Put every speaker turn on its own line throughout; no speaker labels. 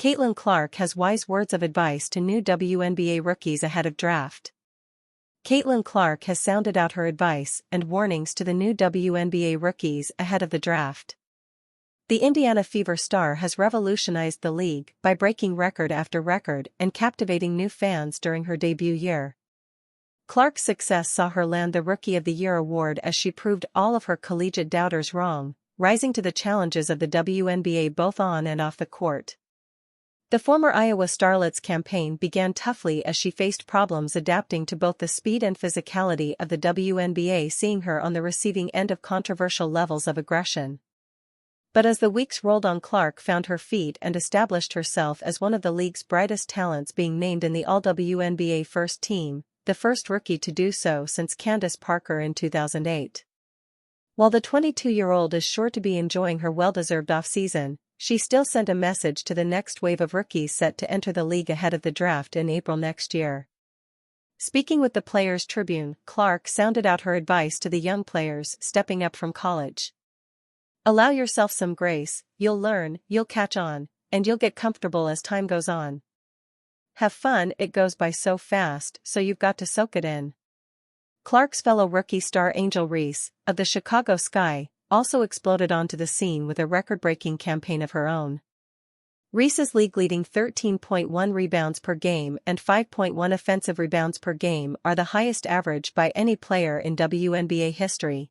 Caitlin Clark has wise words of advice to new WNBA rookies ahead of draft. Caitlin Clark has sounded out her advice and warnings to the new WNBA rookies ahead of the draft. The Indiana Fever star has revolutionized the league by breaking record after record and captivating new fans during her debut year. Clark's success saw her land the Rookie of the Year award as she proved all of her collegiate doubters wrong, rising to the challenges of the WNBA both on and off the court. The former Iowa Starlet's campaign began toughly as she faced problems adapting to both the speed and physicality of the WNBA, seeing her on the receiving end of controversial levels of aggression. But as the weeks rolled on, Clark found her feet and established herself as one of the league's brightest talents, being named in the All-WNBA first team, the first rookie to do so since Candace Parker in 2008. While the 22-year-old is sure to be enjoying her well-deserved off-season, she still sent a message to the next wave of rookies set to enter the league ahead of the draft in April next year. Speaking with the Players Tribune, Clark sounded out her advice to the young players stepping up from college. Allow yourself some grace, you'll learn, you'll catch on, and you'll get comfortable as time goes on. Have fun, it goes by so fast, so you've got to soak it in. Clark's fellow rookie star Angel Reese, of the Chicago Sky, also exploded onto the scene with a record-breaking campaign of her own. Reese's league-leading 13.1 rebounds per game and 5.1 offensive rebounds per game are the highest average by any player in WNBA history.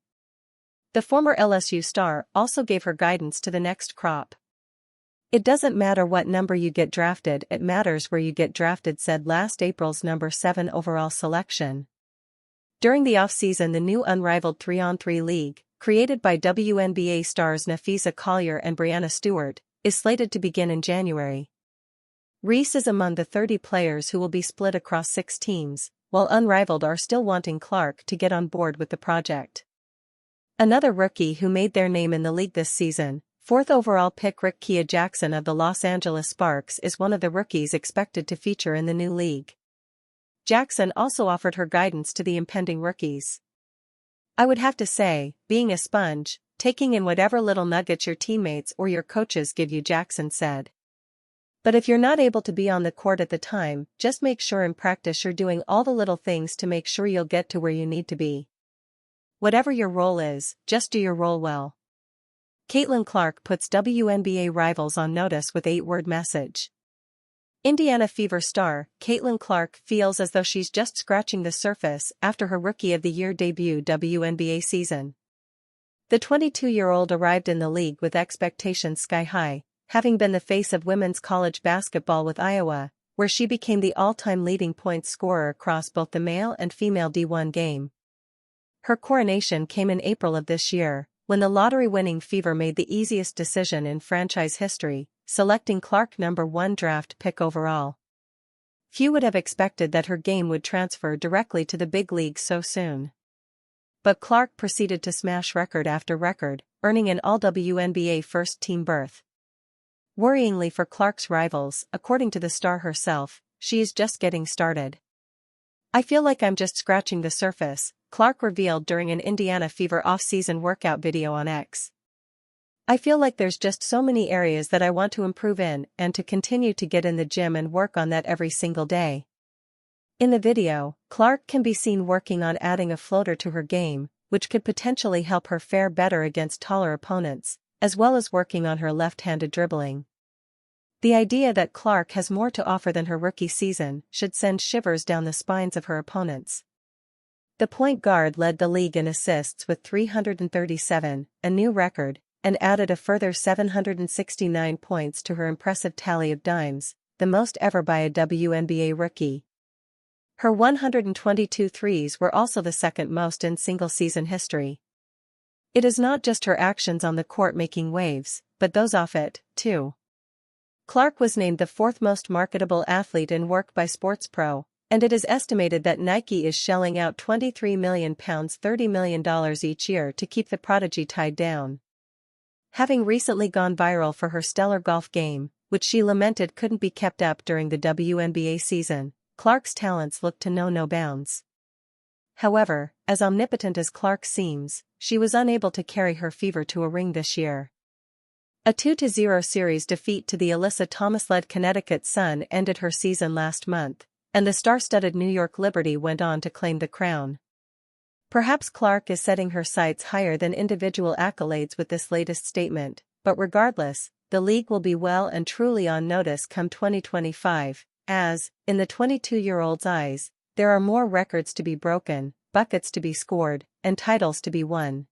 The former LSU star also gave her guidance to the next crop. "It doesn't matter what number you get drafted, it matters where you get drafted," said last April's number 7 overall selection. During the offseason, the new unrivaled 3-on-3 league, created by WNBA stars Nafisa Collier and Brianna Stewart, is slated to begin in January. Reese is among the 30 players who will be split across 6 teams, while Unrivaled are still wanting Clark to get on board with the project. Another rookie who made their name in the league this season, 4th overall pick Rickea Jackson of the Los Angeles Sparks, is one of the rookies expected to feature in the new league. Jackson also offered her guidance to the impending rookies. "I would have to say, being a sponge, taking in whatever little nuggets your teammates or your coaches give you," Jackson said. "But if you're not able to be on the court at the time, just make sure in practice you're doing all the little things to make sure you'll get to where you need to be. Whatever your role is, just do your role well." Caitlin Clark puts WNBA rivals on notice with 8-word message. Indiana Fever star Caitlin Clark feels as though she's just scratching the surface after her Rookie of the Year debut WNBA season. The 22-year-old arrived in the league with expectations sky high, having been the face of women's college basketball with Iowa, where she became the all-time leading points scorer across both the male and female D1 game. Her coronation came in April of this year, when the lottery-winning Fever made the easiest decision in franchise history, selecting Clark number 1 draft pick overall. Few would have expected that her game would transfer directly to the big league so soon. But Clark proceeded to smash record after record, earning an All-WNBA first-team berth. Worryingly for Clark's rivals, according to the star herself, she is just getting started. "I feel like I'm just scratching the surface," Clark revealed during an Indiana Fever off-season workout video on X. "I feel like there's just so many areas that I want to improve in and to continue to get in the gym and work on that every single day." In the video, Clark can be seen working on adding a floater to her game, which could potentially help her fare better against taller opponents, as well as working on her left-handed dribbling. The idea that Clark has more to offer than her rookie season should send shivers down the spines of her opponents. The point guard led the league in assists with 337, a new record, and added a further 769 points to her impressive tally of dimes, the most ever by a WNBA rookie. Her 122 threes were also the second most in single-season history. It is not just her actions on the court making waves, but those off it, too. Clark was named the 4th most marketable athlete in work by Sports Pro, and it is estimated that Nike is shelling out £23 million $30 million each year to keep the prodigy tied down. Having recently gone viral for her stellar golf game, which she lamented couldn't be kept up during the WNBA season, Clark's talents look to know no bounds. However, as omnipotent as Clark seems, she was unable to carry her Fever to a ring this year. A 2-0 series defeat to the Alyssa Thomas-led Connecticut Sun ended her season last month, and the star-studded New York Liberty went on to claim the crown. Perhaps Clark is setting her sights higher than individual accolades with this latest statement, but regardless, the league will be well and truly on notice come 2025, as, in the 22-year-old's eyes, there are more records to be broken, buckets to be scored, and titles to be won.